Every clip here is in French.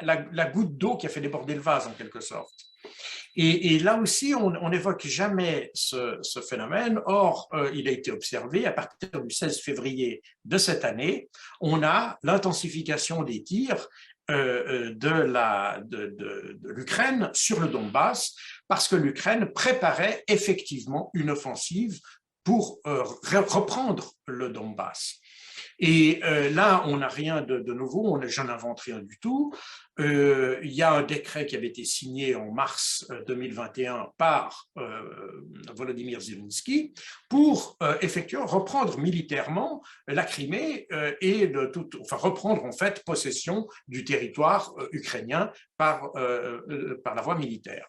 la goutte d'eau qui a fait déborder le vase en quelque sorte. Et là aussi, on n'évoque jamais ce phénomène. Or, il a été observé à partir du 16 février de cette année, on a l'intensification des tirs de l'Ukraine sur le Donbass, parce que l'Ukraine préparait effectivement une offensive pour reprendre le Donbass. Et là, on n'a rien de nouveau, j'en invente rien du tout. Il y a un décret qui avait été signé en mars 2021 par Volodymyr Zelensky pour reprendre militairement la Crimée et reprendre en fait possession du territoire ukrainien par la voie militaire.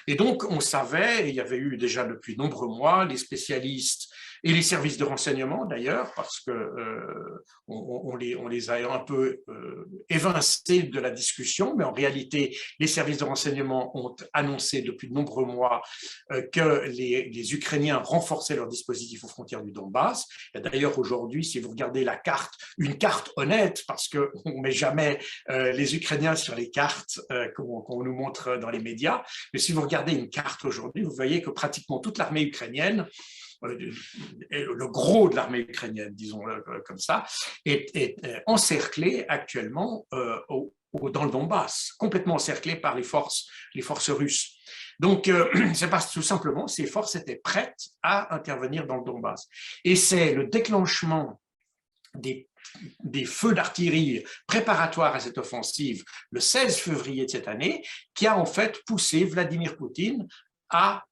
Et donc, on savait, et il y avait eu déjà depuis de nombreux mois, les spécialistes et les services de renseignement d'ailleurs, parce que on les a un peu évincés de la discussion, mais en réalité, les services de renseignement ont annoncé depuis de nombreux mois que les Ukrainiens renforçaient leurs dispositifs aux frontières du Donbass. Et d'ailleurs, aujourd'hui, si vous regardez la carte, une carte honnête, parce qu'on ne met jamais les Ukrainiens sur les cartes qu'on nous montre dans les médias, mais si vous regardez une carte aujourd'hui, vous voyez que pratiquement toute l'armée ukrainienne, le gros de l'armée ukrainienne, disons-le comme ça, est encerclé actuellement dans le Donbass, complètement encerclé par les forces russes. Donc, c'est parce que tout simplement, ces forces étaient prêtes à intervenir dans le Donbass. Et c'est le déclenchement des feux d'artillerie préparatoires à cette offensive le 16 février de cette année qui a en fait poussé Vladimir Poutine à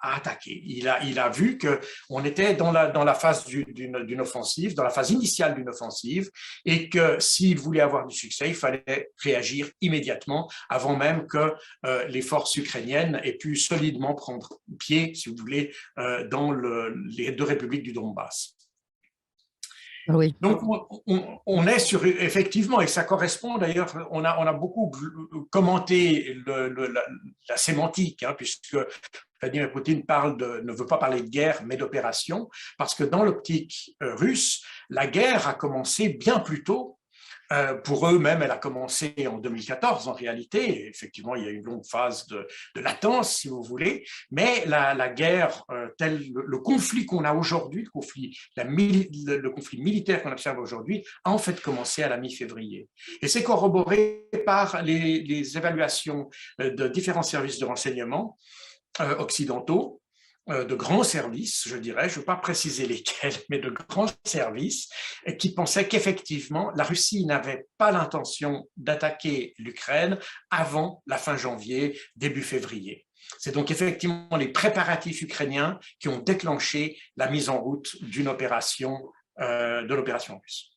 attaquer. Il a vu qu'on était dans la phase d'une offensive, dans la phase initiale d'une offensive, et que s'il voulait avoir du succès, il fallait réagir immédiatement, avant même que les forces ukrainiennes aient pu solidement prendre pied, si vous voulez, dans les deux républiques du Donbass. Oui. Donc, on est sur, effectivement, et ça correspond d'ailleurs, on a beaucoup commenté la sémantique, hein, puisque Vladimir Poutine ne veut pas parler de guerre, mais d'opération, parce que dans l'optique russe, la guerre a commencé bien plus tôt. Pour eux-mêmes, elle a commencé en 2014 en réalité. Effectivement, il y a eu une longue phase de latence, si vous voulez, mais la guerre, le conflit qu'on a aujourd'hui, le conflit militaire qu'on observe aujourd'hui, a en fait commencé à la mi-février. Et c'est corroboré par les évaluations de différents services de renseignement occidentaux, de grands services, je dirais, je ne veux pas préciser lesquels, mais de grands services qui pensaient qu'effectivement, la Russie n'avait pas l'intention d'attaquer l'Ukraine avant la fin janvier, début février. C'est donc effectivement les préparatifs ukrainiens qui ont déclenché la mise en route de l'opération russe.